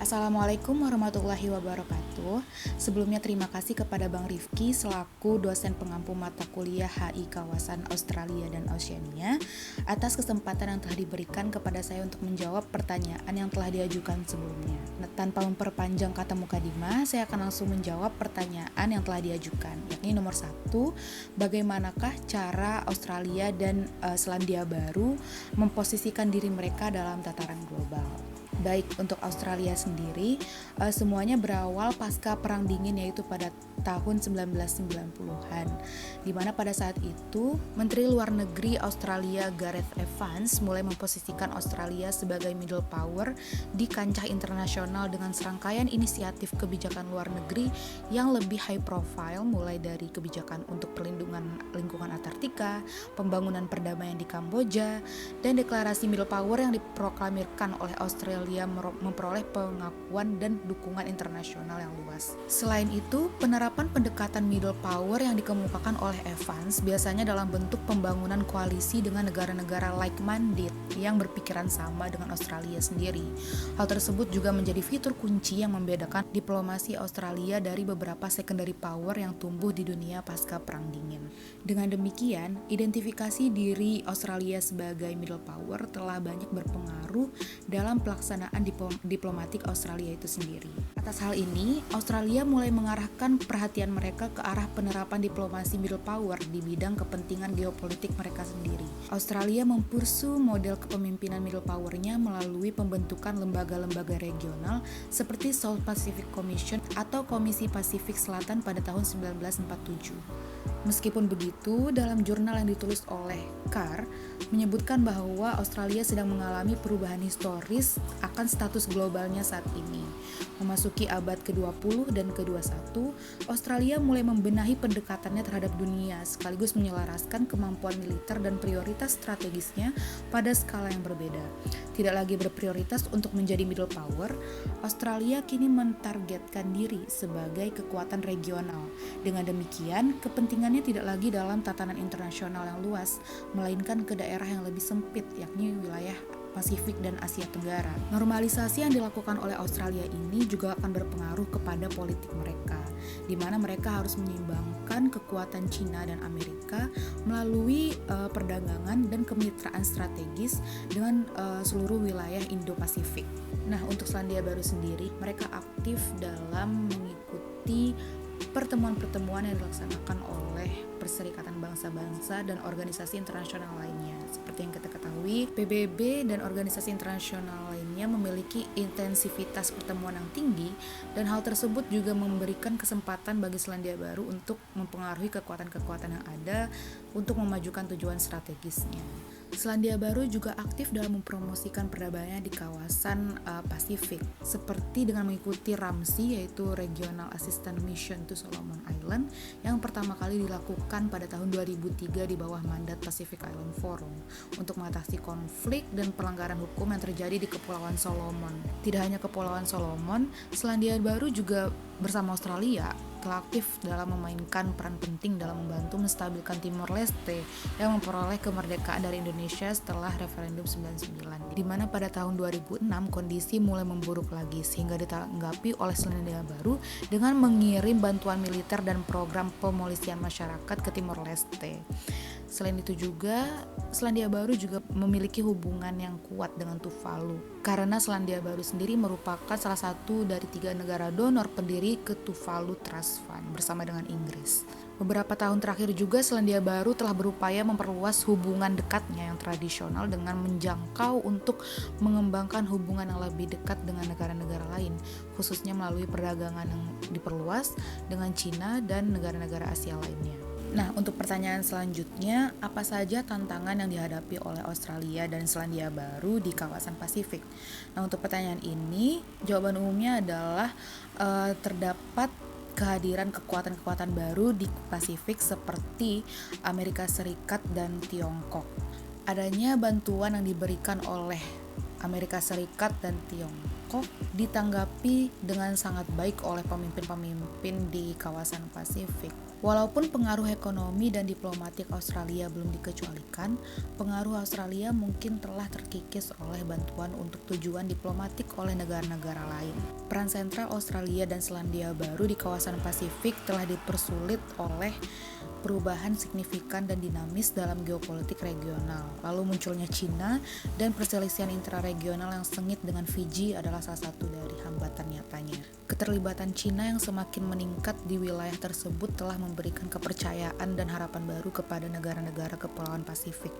Assalamualaikum warahmatullahi wabarakatuh. Sebelumnya terima kasih kepada Bang Rifki selaku dosen pengampu mata kuliah HI kawasan Australia dan Oceania atas kesempatan yang telah diberikan kepada saya untuk menjawab pertanyaan yang telah diajukan sebelumnya. Nah, tanpa memperpanjang kata mukadimah, saya akan langsung menjawab pertanyaan yang telah diajukan, yakni nomor 1, bagaimanakah cara Australia dan Selandia Baru memposisikan diri mereka dalam tataran global? Baik, untuk Australia sendiri, semuanya berawal pasca Perang Dingin, yaitu pada tahun 1990-an, di mana pada saat itu Menteri Luar Negeri Australia Gareth Evans mulai memposisikan Australia sebagai middle power di kancah internasional dengan serangkaian inisiatif kebijakan luar negeri yang lebih high profile, mulai dari kebijakan untuk perlindungan lingkungan Antartika, pembangunan perdamaian di Kamboja, dan deklarasi middle power yang diproklamirkan oleh Australia memperoleh pengakuan dan dukungan internasional yang luas. Selain itu, penerapan pendekatan middle power yang dikemukakan oleh Evans biasanya dalam bentuk pembangunan koalisi dengan negara-negara like-minded yang berpikiran sama dengan Australia sendiri. Hal tersebut juga menjadi fitur kunci yang membedakan diplomasi Australia dari beberapa secondary power yang tumbuh di dunia pasca Perang Dingin. Dengan demikian, identifikasi diri Australia sebagai middle power telah banyak berpengaruh dalam pelaksanaan diplomatik Australia itu sendiri. Atas hal ini, Australia mulai mengarahkan perhatian mereka ke arah penerapan diplomasi middle power di bidang kepentingan geopolitik mereka sendiri. Australia mempursu model kepemimpinan middle power-nya melalui pembentukan lembaga-lembaga regional seperti South Pacific Commission atau Komisi Pasifik Selatan pada tahun 1947. Meskipun begitu, dalam jurnal yang ditulis oleh Carr menyebutkan bahwa Australia sedang mengalami perubahan historis akan status globalnya saat ini. Memasuki abad ke-20 dan ke-21, Australia mulai membenahi pendekatannya terhadap dunia sekaligus menyelaraskan kemampuan militer dan prioritas strategisnya pada skala yang berbeda. Tidak lagi berprioritas untuk menjadi middle power, Australia kini mentargetkan diri sebagai kekuatan regional. Dengan demikian, kepentingannya tidak lagi dalam tatanan internasional yang luas, melainkan ke daerah yang lebih sempit, yakni wilayah Pasifik dan Asia Tenggara. Normalisasi yang dilakukan oleh Australia ini juga akan berpengaruh kepada politik mereka, di mana mereka harus menyeimbangkan kekuatan Cina dan Amerika melalui perdagangan dan kemitraan strategis dengan seluruh wilayah Indo-Pasifik. Nah, untuk Selandia Baru sendiri, mereka aktif dalam mengikuti pertemuan-pertemuan yang dilaksanakan oleh Perserikatan Bangsa-Bangsa dan organisasi internasional lainnya. Seperti yang kita ketahui, PBB dan organisasi internasional lainnya memiliki intensivitas pertemuan yang tinggi, dan hal tersebut juga memberikan kesempatan bagi Selandia Baru untuk mempengaruhi kekuatan-kekuatan yang ada untuk memajukan tujuan strategisnya. Selandia Baru juga aktif dalam mempromosikan perdamaian di kawasan Pasifik, seperti dengan mengikuti RAMSI, yaitu Regional Assistance Mission to Solomon Island, yang pertama kali dilakukan pada tahun 2003 di bawah mandat Pacific Island Forum untuk mengatasi konflik dan pelanggaran hukum yang terjadi di Kepulauan Solomon. Tidak hanya Kepulauan Solomon, Selandia Baru juga bersama Australia telah aktif dalam memainkan peran penting dalam membantu menstabilkan Timor Leste yang memperoleh kemerdekaan dari Indonesia setelah referendum 99, di mana pada tahun 2006 kondisi mulai memburuk lagi sehingga ditanggapi oleh Selandia Baru dengan mengirim bantuan militer dan program pemolisian masyarakat ke Timor Leste. Selain itu juga, Selandia Baru juga memiliki hubungan yang kuat dengan Tuvalu, karena Selandia Baru sendiri merupakan salah satu dari 3 negara donor pendiri ke Tuvalu Trust Fund bersama dengan Inggris. Beberapa tahun terakhir juga Selandia Baru telah berupaya memperluas hubungan dekatnya yang tradisional dengan menjangkau untuk mengembangkan hubungan yang lebih dekat dengan negara-negara lain, khususnya melalui perdagangan yang diperluas dengan Cina dan negara-negara Asia lainnya. Nah, untuk pertanyaan selanjutnya, apa saja tantangan yang dihadapi oleh Australia dan Selandia Baru di kawasan Pasifik? Nah, untuk pertanyaan ini, jawaban umumnya adalah terdapat kehadiran kekuatan-kekuatan baru di Pasifik seperti Amerika Serikat dan Tiongkok. Adanya bantuan yang diberikan oleh Amerika Serikat dan Tiongkok Tiongkok ditanggapi dengan sangat baik oleh pemimpin-pemimpin di kawasan Pasifik. Walaupun pengaruh ekonomi dan diplomatik Australia belum dikecualikan, pengaruh Australia mungkin telah terkikis oleh bantuan untuk tujuan diplomatik oleh negara-negara lain. Peran sentral Australia dan Selandia Baru di kawasan Pasifik telah dipersulit oleh perubahan signifikan dan dinamis dalam geopolitik regional. Lalu munculnya Cina dan perselisihan intraregional yang sengit dengan Fiji adalah salah satu dari hambatan nyatanya. Keterlibatan Cina yang semakin meningkat di wilayah tersebut telah memberikan kepercayaan dan harapan baru kepada negara-negara kepulauan Pasifik,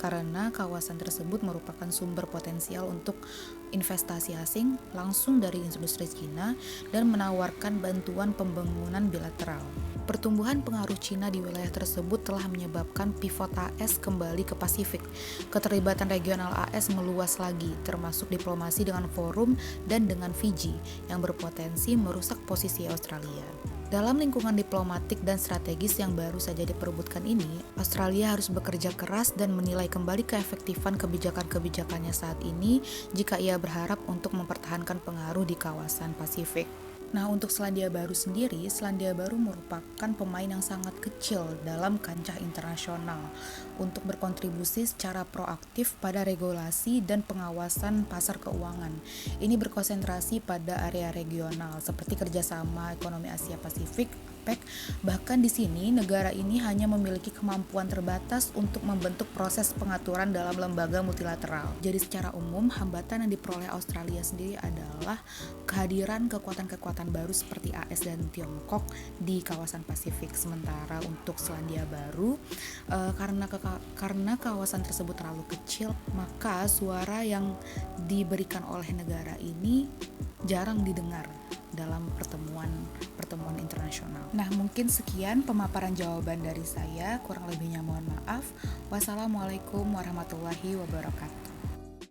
karena kawasan tersebut merupakan sumber potensial untuk investasi asing langsung dari industri Cina dan menawarkan bantuan pembangunan bilateral. Pertumbuhan pengaruh Cina di wilayah tersebut telah menyebabkan pivot AS kembali ke Pasifik. Keterlibatan regional AS meluas lagi, termasuk diplomasi dengan Forum dan dengan Fiji, yang berpotensi merusak posisi Australia. Dalam lingkungan diplomatik dan strategis yang baru saja diperebutkan ini, Australia harus bekerja keras dan menilai kembali keefektifan kebijakan-kebijakannya saat ini jika ia berharap untuk mempertahankan pengaruh di kawasan Pasifik. Nah, untuk Selandia Baru sendiri, Selandia Baru merupakan pemain yang sangat kecil dalam kancah internasional untuk berkontribusi secara proaktif pada regulasi dan pengawasan pasar keuangan. Ini berkonsentrasi pada area regional seperti kerjasama ekonomi Asia Pasifik, APEC. Bahkan di sini negara ini hanya memiliki kemampuan terbatas untuk membentuk proses pengaturan dalam lembaga multilateral. Jadi secara umum hambatan yang diperoleh Australia sendiri adalah kehadiran kekuatan-kekuatan baru seperti AS dan Tiongkok di kawasan Pasifik. Sementara untuk Selandia Baru, karena kawasan tersebut terlalu kecil, maka suara yang diberikan oleh negara ini jarang didengar dalam pertemuan internasional. Nah, mungkin sekian pemaparan jawaban dari saya, kurang lebihnya mohon maaf. Wassalamualaikum warahmatullahi wabarakatuh.